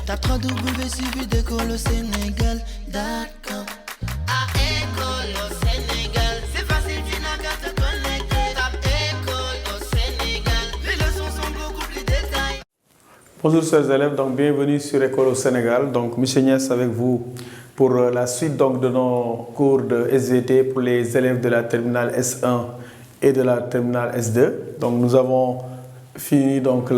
Tape www.suividécole-au-sénégal.com. À École au Sénégal, c'est facile, tu n'as qu'à te connecter. Tape École au Sénégal, les leçons sont beaucoup plus détaillées. Bonjour chers élèves, donc bienvenue sur École au Sénégal. Donc Michel Niasse avec vous pour la suite donc, de nos cours de SVT pour les élèves de la terminale S1 et de la terminale S2. Donc nous avons fini donc,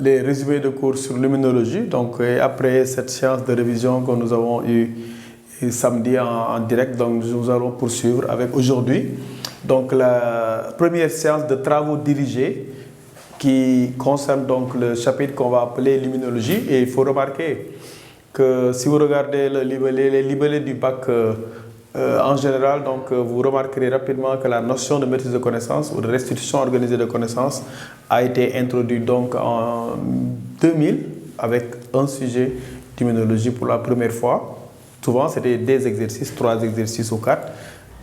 les résumés de cours sur l'immunologie. Donc après cette séance de révision que nous avons eue samedi en direct, donc nous allons poursuivre avec aujourd'hui donc la première séance de travaux dirigés qui concerne donc le chapitre qu'on va appeler l'immunologie. Et il faut remarquer que si vous regardez les libellés du bac en général, donc, vous remarquerez rapidement que la notion de maîtrise de connaissances ou de restitution organisée de connaissances a été introduite donc en 2000 avec un sujet d'immunologie pour la première fois. Souvent, c'était des exercices, 3 exercices ou 4.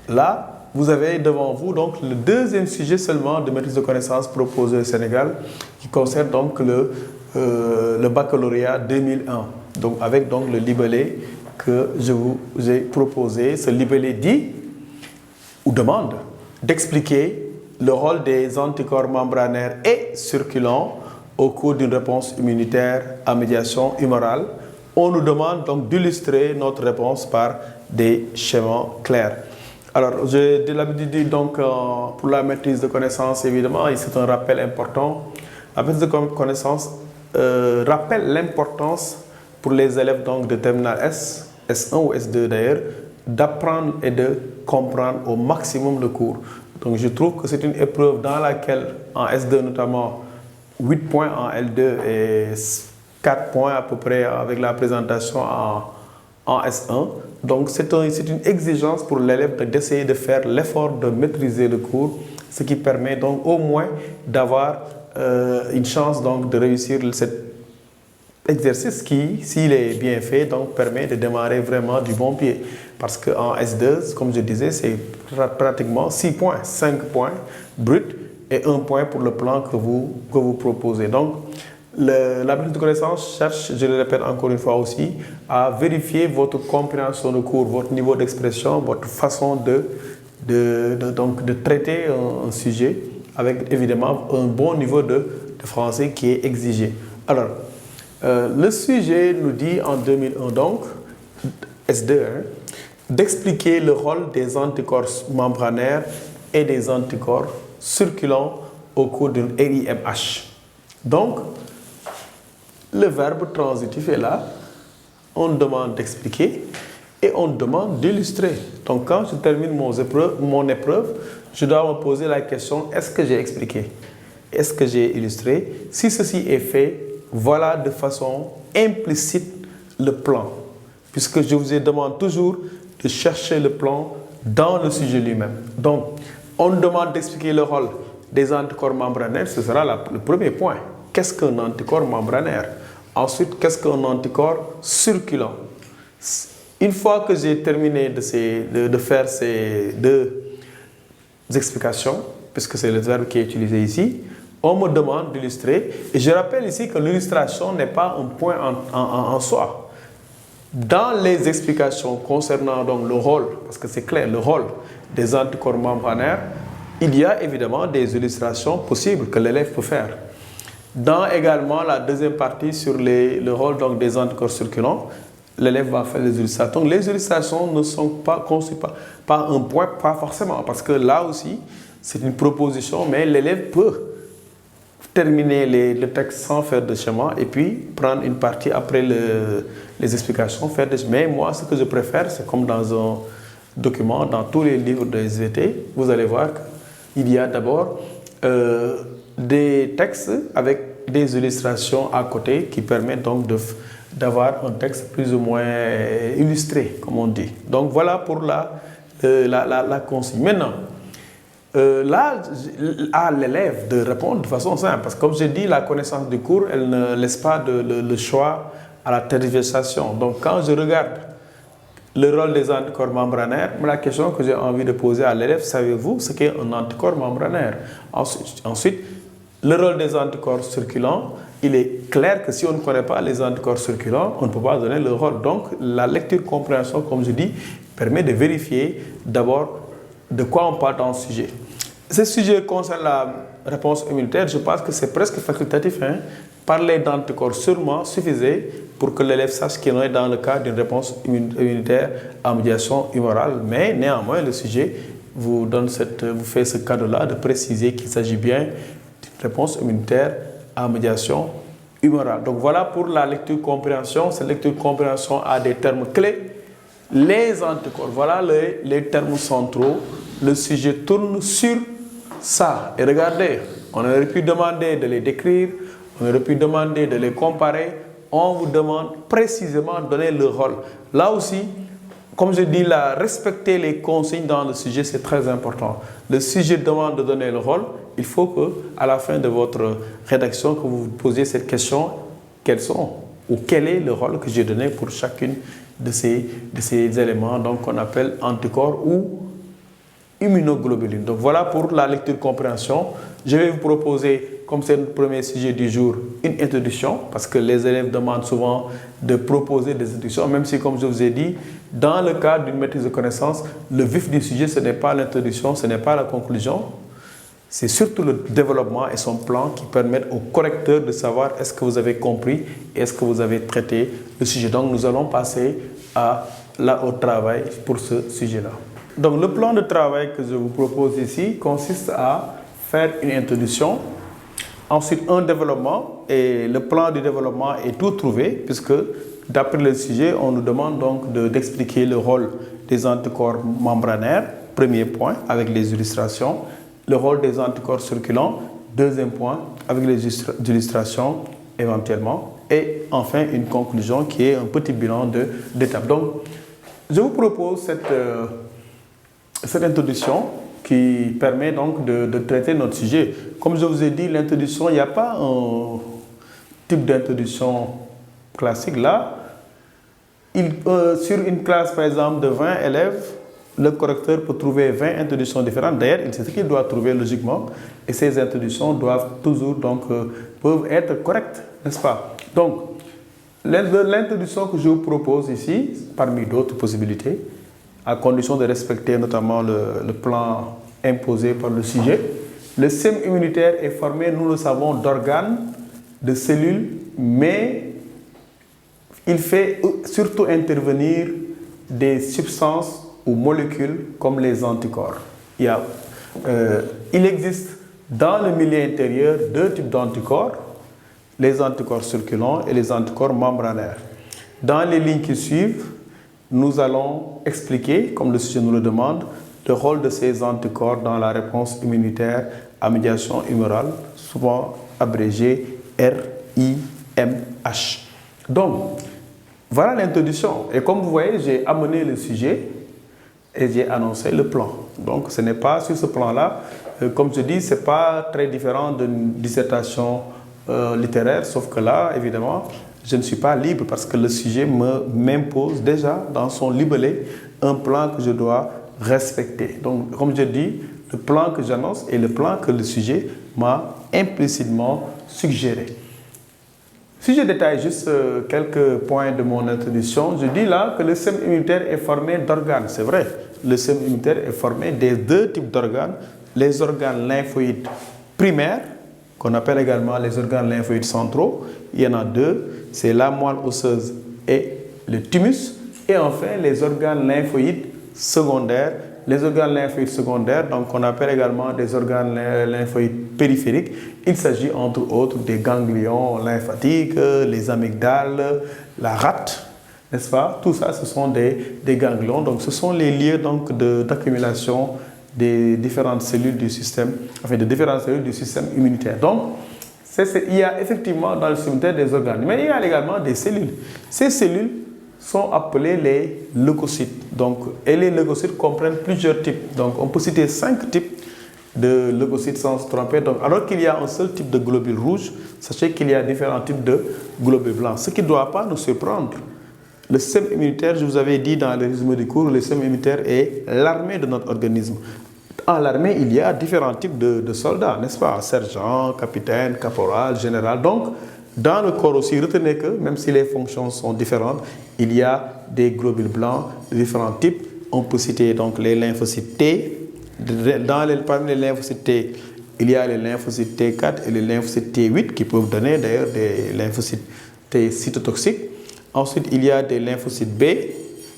Là, vous avez devant vous donc le deuxième sujet seulement de maîtrise de connaissances proposé au Sénégal qui concerne donc le baccalauréat 2001. Donc avec donc le libellé que je vous ai proposé. Ce libellé dit ou demande d'expliquer le rôle des anticorps membranaires et circulants au cours d'une réponse immunitaire à médiation humorale. On nous demande donc d'illustrer notre réponse par des schémas clairs. Alors, j'ai de l'habitude de dire donc pour la maîtrise de connaissances, évidemment, et c'est un rappel important. La maîtrise de connaissances rappelle l'importance pour les élèves donc, de terminale S, S1 ou S2 d'ailleurs, d'apprendre et de comprendre au maximum le cours. Donc, je trouve que c'est une épreuve dans laquelle, en S2 notamment, 8 points en L2 et 4 points à peu près avec la présentation en S1. Donc, c'est une exigence pour l'élève d'essayer de faire l'effort de maîtriser le cours, ce qui permet donc au moins d'avoir une chance donc, de réussir cet exercice qui, s'il est bien fait, donc, permet de démarrer vraiment du bon pied. Parce qu'en S2, comme je disais, c'est pratiquement 6 points, 5 points bruts et 1 point pour le plan que vous proposez. Donc, la maîtrise de connaissance cherche, je le répète encore une fois aussi, à vérifier votre compréhension de cours, votre niveau d'expression, votre façon de traiter un sujet avec évidemment un bon niveau de français qui est exigé. Alors, le sujet nous dit en 2001 donc, S2, d'expliquer le rôle des anticorps membranaires et des anticorps circulants au cours d'une RIMH. Donc, le verbe transitif est là, on demande d'expliquer et on demande d'illustrer. Donc quand je termine mon épreuve, je dois me poser la question, est-ce que j'ai expliqué? Est-ce que j'ai illustré? Si ceci est fait, voilà de façon implicite le plan. Puisque je vous demande toujours de chercher le plan dans le sujet lui-même. Donc, on demande d'expliquer le rôle des anticorps membranaires, ce sera le premier point. Qu'est-ce qu'un anticorps membranaire? Ensuite, qu'est-ce qu'un anticorps circulant? Une fois que j'ai terminé de faire ces 2 explications, puisque c'est le verbe qui est utilisé ici, on me demande d'illustrer. Et je rappelle ici que l'illustration n'est pas un point en soi. Dans les explications concernant donc le rôle, parce que c'est clair, le rôle des anticorps membranaires, il y a évidemment des illustrations possibles que l'élève peut faire. Dans également la deuxième partie sur le rôle donc, des anticorps circulants, l'élève va faire les illustrations. Donc, les illustrations ne sont pas conçues par un point, pas forcément, parce que là aussi, c'est une proposition, mais l'élève peut terminer le texte sans faire de schéma et puis prendre une partie après les explications, faire des schémas. Mais moi, ce que je préfère, c'est comme dans un document, dans tous les livres de SVT, vous allez voir qu'il y a d'abord des textes avec des illustrations à côté qui permettent donc d'avoir un texte plus ou moins illustré, comme on dit. Donc voilà pour la consigne. Maintenant, là, à l'élève de répondre de façon simple, parce que comme j'ai dit, la connaissance du cours, elle ne laisse pas le choix à la tergiversation. Donc quand je regarde le rôle des anticorps membranaires, la question que j'ai envie de poser à l'élève, savez-vous ce qu'est un anticorps membranaire? Ensuite, le rôle des anticorps circulants, il est clair que si on ne connaît pas les anticorps circulants, on ne peut pas donner le rôle. Donc, la lecture-compréhension, comme je dis, permet de vérifier d'abord de quoi on parle dans ce sujet. Ce sujet concerne la réponse immunitaire. Je pense que c'est presque facultatif. Parler d'anticorps sûrement suffisait pour que l'élève sache qu'il est dans le cadre d'une réponse immunitaire à médiation humorale. Mais néanmoins, le sujet vous fait ce cadeau-là de préciser qu'il s'agit bien d'une réponse immunitaire à médiation humorale. Donc voilà pour la lecture-compréhension. Cette lecture-compréhension a des termes clés. Les anticorps, voilà les termes centraux. Le sujet tourne sur ça. Et regardez, on aurait pu demander de les décrire, on aurait pu demander de les comparer. On vous demande précisément de donner le rôle. Là aussi, comme je dis, respecter les consignes dans le sujet, c'est très important. Le sujet demande de donner le rôle. Il faut qu'à la fin de votre rédaction, que vous vous posiez cette question, quel est le rôle que j'ai donné pour chacune de ces éléments qu'on appelle anticorps ou immunoglobuline. Donc voilà pour la lecture-compréhension. Je vais vous proposer, comme c'est le premier sujet du jour, une introduction, parce que les élèves demandent souvent de proposer des introductions, même si, comme je vous ai dit, dans le cadre d'une maîtrise de connaissances, le vif du sujet, ce n'est pas l'introduction, ce n'est pas la conclusion, c'est surtout le développement et son plan qui permettent au correcteur de savoir est-ce que vous avez compris et est-ce que vous avez traité le sujet. Donc nous allons passer au travail pour ce sujet-là. Donc le plan de travail que je vous propose ici consiste à faire une introduction, ensuite un développement, et le plan du développement est tout trouvé puisque d'après le sujet, on nous demande donc d'expliquer le rôle des anticorps membranaires, premier point, avec les illustrations, le rôle des anticorps circulants, deuxième point, avec les illustrations éventuellement, et enfin une conclusion qui est un petit bilan d'étapes. Donc, je vous propose cette introduction qui permet donc de traiter notre sujet. Comme je vous ai dit, l'introduction, il n'y a pas un type d'introduction classique là. Sur une classe, par exemple, de 20 élèves, le correcteur peut trouver 20 introductions différentes. D'ailleurs, c'est ce qu'il doit trouver logiquement. Et ces introductions doivent toujours, peuvent être correctes, n'est-ce pas? Donc, l'introduction que je vous propose ici, parmi d'autres possibilités, à condition de respecter notamment le plan imposé par le sujet, le système immunitaire est formé, nous le savons, d'organes, de cellules, mais il fait surtout intervenir des substances ou molécules comme les anticorps. Il existe dans le milieu intérieur deux types d'anticorps, les anticorps circulants et les anticorps membranaires. Dans les lignes qui suivent, nous allons expliquer, comme le sujet nous le demande, le rôle de ces anticorps dans la réponse immunitaire à médiation humorale, souvent abrégé RIMH. Donc, voilà l'introduction. Et comme vous voyez, j'ai amené le sujet et j'ai annoncé le plan. Donc, ce n'est pas sur ce plan-là. Comme je dis, ce n'est pas très différent d'une dissertation littéraire, sauf que là, évidemment, je ne suis pas libre parce que le sujet m'impose déjà dans son libellé un plan que je dois respecter. Donc, comme je dis, le plan que j'annonce est le plan que le sujet m'a implicitement suggéré. Si je détaille juste quelques points de mon introduction, je dis là que le système immunitaire est formé d'organes. C'est vrai, le système immunitaire est formé des deux types d'organes. Les organes lymphoïdes primaires, qu'on appelle également les organes lymphoïdes centraux. Il y en a deux, c'est la moelle osseuse et le thymus. Et enfin, les organes lymphoïdes secondaires. Les organes lymphoïdes secondaires, donc on appelle également des organes lymphoïdes périphériques. Il s'agit entre autres des ganglions lymphatiques, les amygdales, la rate, n'est-ce pas? Tout ça, ce sont des ganglions. Donc ce sont les lieux d'accumulation des différentes cellules du système, de différentes cellules du système immunitaire. Donc, il y a effectivement dans le système immunitaire des organes, mais il y a également des cellules. Ces cellules sont appelées les leucocytes. Donc, et les leucocytes comprennent plusieurs types. Donc, on peut citer 5 types de leucocytes sans se tromper. Donc, alors qu'il y a un seul type de globules rouges, sachez qu'il y a différents types de globules blancs. Ce qui ne doit pas nous surprendre. Le système immunitaire, je vous avais dit dans le résumé du cours, le système immunitaire est l'armée de notre organisme. Dans l'armée, il y a différents types de soldats, n'est-ce pas? Sergent, capitaine, caporal, général. Donc, Dans le corps aussi, retenez que même si les fonctions sont différentes, il y a des globules blancs de différents types. On peut citer donc les lymphocytes T. Parmi les lymphocytes T, il y a les lymphocytes T4 et les lymphocytes T8 qui peuvent donner d'ailleurs des lymphocytes T cytotoxiques. Ensuite, il y a des lymphocytes B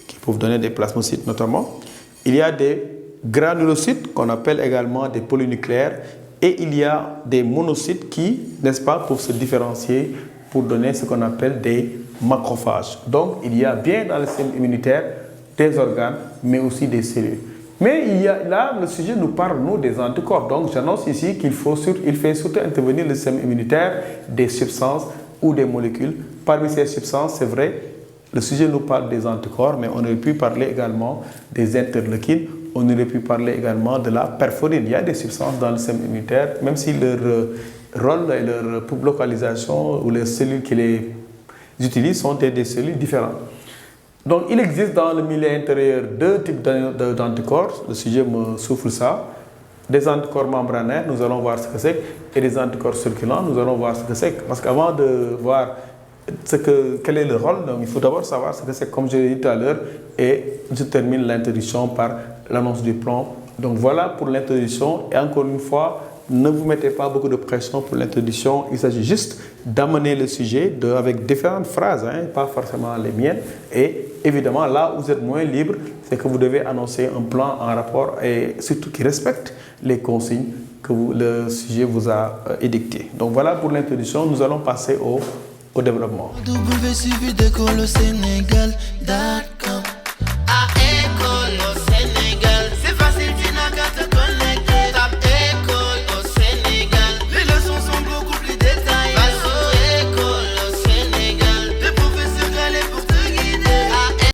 qui peuvent donner des plasmocytes notamment. Il y a des granulocytes qu'on appelle également des polynucléaires. Et il y a des monocytes qui, n'est-ce pas, peuvent se différencier pour donner ce qu'on appelle des macrophages. Donc, il y a bien dans le système immunitaire des organes, mais aussi des cellules. Mais là, le sujet nous parle, nous, des anticorps. Donc, j'annonce ici qu'il fait surtout intervenir le système immunitaire des substances ou des molécules. Parmi ces substances, c'est vrai, le sujet nous parle des anticorps, mais on aurait pu parler également des interleukines. On aurait pu parler également de la perforine. Il y a des substances dans le système immunitaire, même si leur rôle et leur localisation ou les cellules qui les utilisent sont des cellules différentes. Donc, il existe dans le milieu intérieur deux types d'anticorps. Le sujet me souffle ça. Des anticorps membranaires, nous allons voir ce que c'est, et des anticorps circulants, nous allons voir ce que c'est. Parce qu'avant de voir quel est le rôle, donc il faut d'abord savoir ce que c'est, comme je l'ai dit tout à l'heure, et je termine l'introduction par l'annonce du plan. Donc voilà pour l'introduction, et encore une fois, ne vous mettez pas beaucoup de pression pour l'introduction, il s'agit juste d'amener le sujet avec différentes phrases, pas forcément les miennes, et évidemment là où vous êtes moins libre, c'est que vous devez annoncer un plan en rapport et surtout qui respecte les consignes que le sujet vous a édictées. Donc voilà pour l'introduction, nous allons passer au développement. W suivi d'école au Sénégal, d'accord.